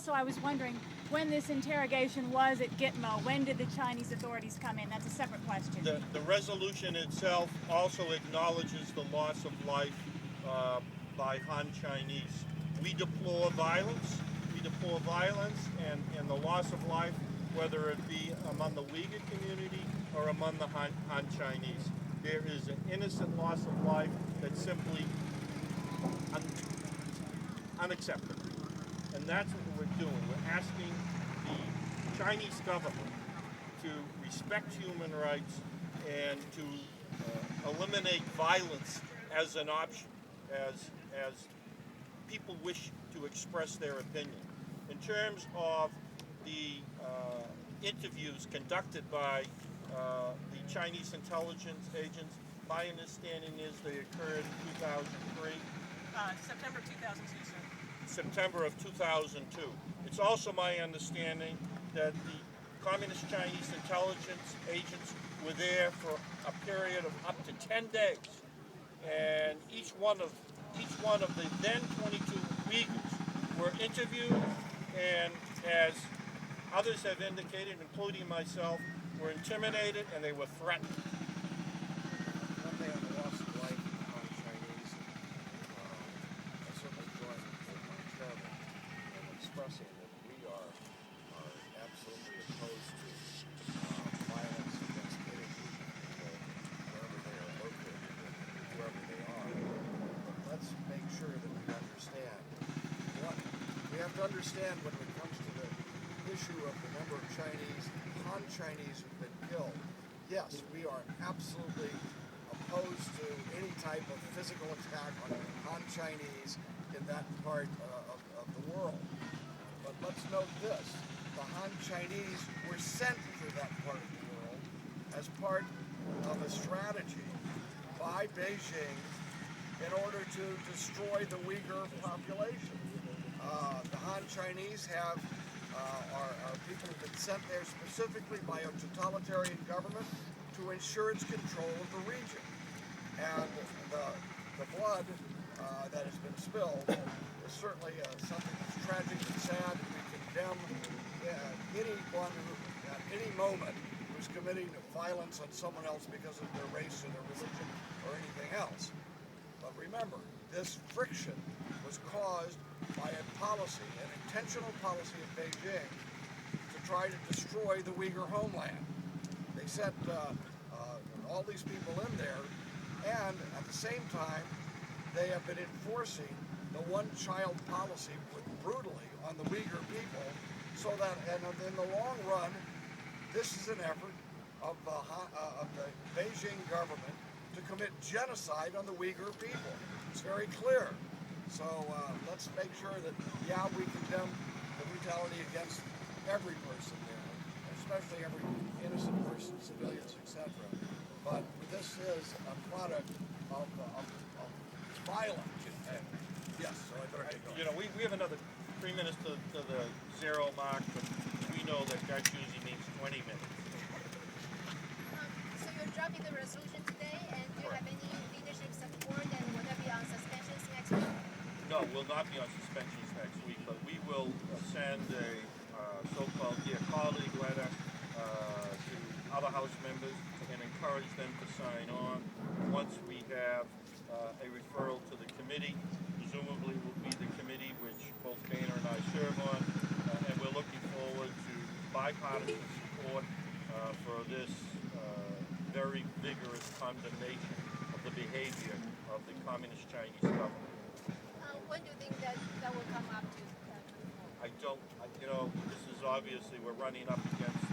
also, I was wondering when this interrogation was at Gitmo, when did the Chinese authorities come in? That's a separate question. The resolution itself also acknowledges the loss of life by Han Chinese. We deplore violence. We deplore violence and the loss of life, whether it be among the Uyghur community or among the Han Chinese. There is an innocent loss of life that's simply unacceptable. And that's what we're doing. We're asking the Chinese government to respect human rights and to eliminate violence as an option, as people wish to express their opinion. In terms of the interviews conducted by the Chinese intelligence agents, my understanding is they occurred in 2003. September 2002, sir. September of 2002. It's also my understanding that the Communist Chinese intelligence agents were there for a period of up to 10 days. And each one of the then 22 Uyghurs were interviewed, and as others have indicated, including myself, were intimidated and they were threatened. One day on the loss of life on Chinese, I certainly join with my chairman in expressing that we are absolutely opposed to violence against any people, wherever they are located, wherever they are. But let's make sure that we understand what we have to understand when it comes to the issue of the number of Chinese, Han Chinese who've been killed. Yes, we are absolutely opposed to any type of physical attack on Han Chinese in that part of the world. But let's note this, the Han Chinese were sent to that part of the world as part of a strategy by Beijing in order to destroy the Uyghur population. The Han Chinese are people who've been sent there specifically by a totalitarian government to ensure its control of the region. And the blood that has been spilled is certainly something that's tragic and sad. We condemn anyone who, at any moment, who's committing violence on someone else because of their race or their religion or anything else. But remember, this friction was caused by a policy, an intentional policy of Beijing to try to destroy the Uyghur homeland. They sent all these people in there, and at the same time, they have been enforcing the one-child policy brutally on the Uyghur people, so that in the long run, this is an effort of the Beijing government to commit genocide on the Uyghur people. It's very clear. So let's make sure that, yeah, we condemn the brutality against every person there, especially every innocent person, civilians, etc. But this is a product of violence. Yes, so I better get going. You know, we have another 3 minutes to the zero mark, but we know that usually means 20 minutes. So you're dropping the resolution today, and do you have any leadership support, and will there be on suspensions next week? No, we'll not be on suspensions next week, but we will send a so-called dear colleague letter to other House members and encourage them to sign on. Once we have a referral to the committee, presumably will be the committee which both Boehner and I serve on, and we're looking forward to bipartisan support for this very vigorous condemnation of the behavior of the Communist Chinese government. When do you think that will come up to? You know, this is obviously, we're running up against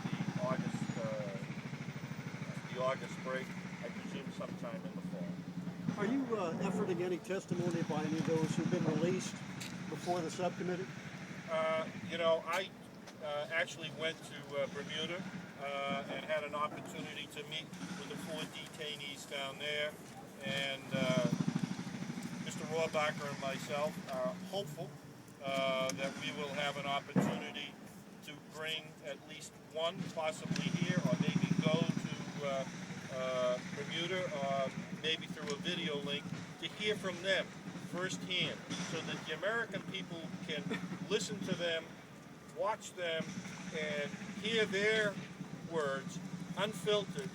the August break. I presume sometime in the fall. Are you efforting any testimony by any of those who've been released before the subcommittee? You know, I actually went to Bermuda and had an opportunity to meet with the 4 detainees down there, and Mr. Rohrabacher and myself are hopeful that we will have an opportunity to bring at least one, possibly here, or maybe go to Bermuda, or maybe through a video link, to hear from them firsthand, so that the American people can listen to them watch them and hear their words unfiltered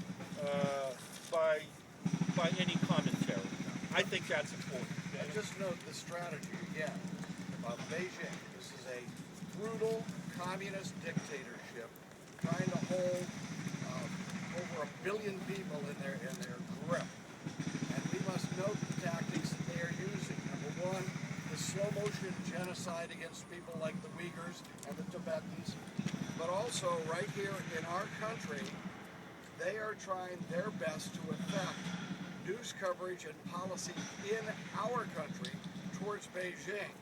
by any commentary. I think that's important. And just note the strategy again of Beijing. This is a brutal communist dictatorship trying to hold over 1 billion people in their grip. And we must note the tactics that they are using. Number one, the slow motion genocide against people like the Uyghurs and the Tibetans. But also right here in our country, they are trying their best to affect news coverage and policy in our country towards Beijing.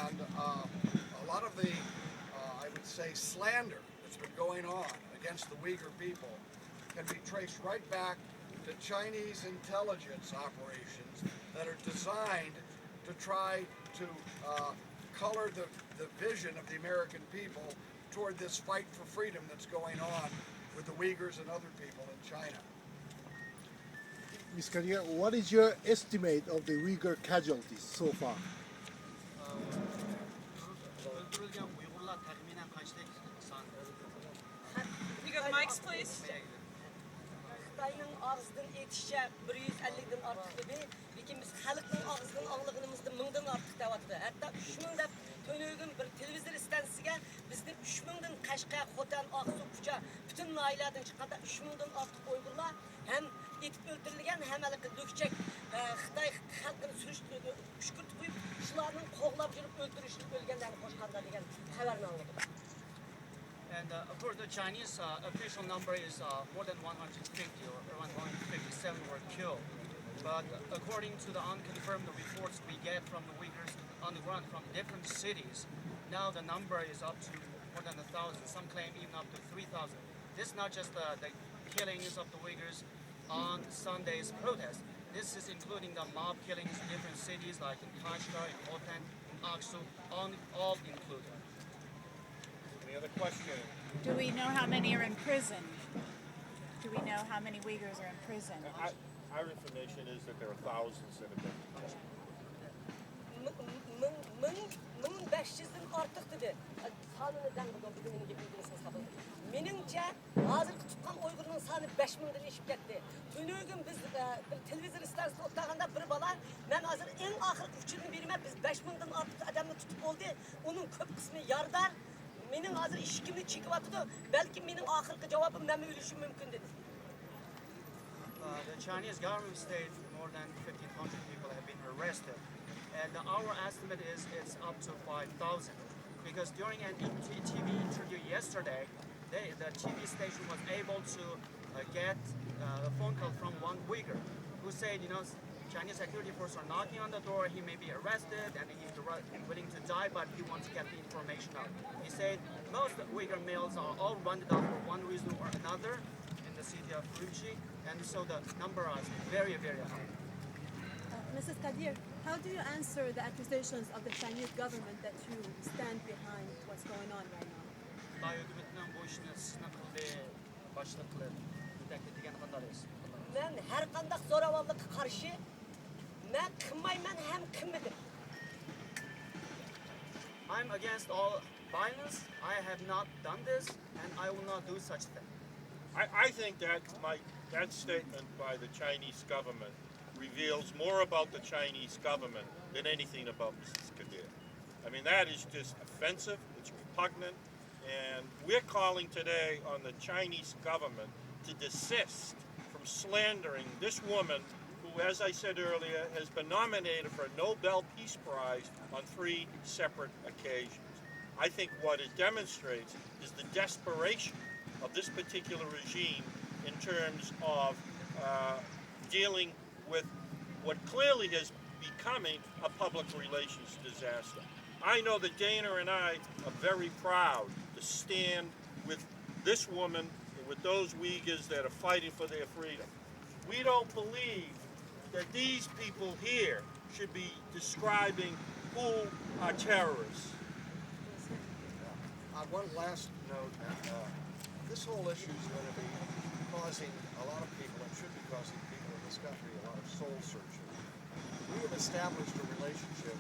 And a lot of the, I would say, slander that's been going on against the Uyghur people can be traced right back to Chinese intelligence operations that are designed to try to color the vision of the American people toward this fight for freedom that's going on with the Uyghurs and other people in China. Ms. Kadir, what is your estimate of the Uyghur casualties so far? You got mics, please? Xitoyning og'zidan aytishicha 150dan ortiq dedi, lekin biz xalqning og'zidan anglaganimizda 1000dan ortiq deyapti. Hatto 3000 deb to'nog'im bir televizor stansiyasiga bizni 3000dan Qashqa, Xotan, Oqsu, Kucha butun noilalardan chiqqanda 3000dan ortiq Uyg'urlar ham etib o'ldirilgan, ham lo'kchak Xitoy xalqini surishtirib, ushkurtib qo'yib, shularning qo'g'lab yurib o'ldirishib o'lganlarni qo'shqanda degan xabarni oldim. And of course, the Chinese official number is more than 150 or around 157 were killed. But according to the unconfirmed reports we get from the Uyghurs on the ground from different cities, now the number is up to more than 1,000. Some claim even up to 3,000. This is not just the killings of the Uyghurs on Sunday's protest. This is including the mob killings in different cities like in Kashgar, in Khotan, in Aksu, all included. Any other question? Do we know how many are in prison? Do we know how many Uyghurs are in prison? Our information is that there are thousands that have been detained. 1500dan ortiq dedi. Sonidan bugun bildirsiniz qabul. Meningcha hozirgi tutgan Uyg'urning soni 5000dan oshib ketdi. Tunugim biz bir televizor stansiyasida o'tganda bir bola, men hozir eng oxirgi uchini beraman, biz 5000dan ortiq odamni tutib bo'ldi. Uning ko'p qismi yordar. Mening hozir ishimni chekyapti. Balki mening oxirgi javobim men o'lishim mumkin dedi. The Chinese government states more than 1,500 people have been arrested. And our estimate is it's up to 5,000. Because during an TV interview yesterday, the TV station was able to get a phone call from one Uyghur who said, Chinese security forces are knocking on the door, he may be arrested and he's willing to die, but he wants to get the information out. He said most Uyghur males are all rounded up for one reason or another in the city of Urumqi, and so the number is very, very high. Mrs. Kadir, how do you answer the accusations of the Chinese government that you stand behind what's going on right now? Men her qanday zo'ravonlikka qarshi men qilmayman ham qilmadim. I'm against all violence. I have not done this, and I will not do such a thing. I think that statement by the Chinese government reveals more about the Chinese government than anything about Mrs. Kadir. I mean, that is just offensive, it's repugnant, and we're calling today on the Chinese government to desist from slandering this woman who, as I said earlier, has been nominated for a Nobel Peace Prize on 3 separate occasions. I think what it demonstrates is the desperation of this particular regime in terms of dealing with what clearly is becoming a public relations disaster. I know that Dana and I are very proud to stand with this woman and with those Uyghurs that are fighting for their freedom. We don't believe that these people here should be describing who are terrorists. One last note, this whole issue is going to be causing a lot of people, and should be causing people in this country, a lot of soul searching. We have established a relationship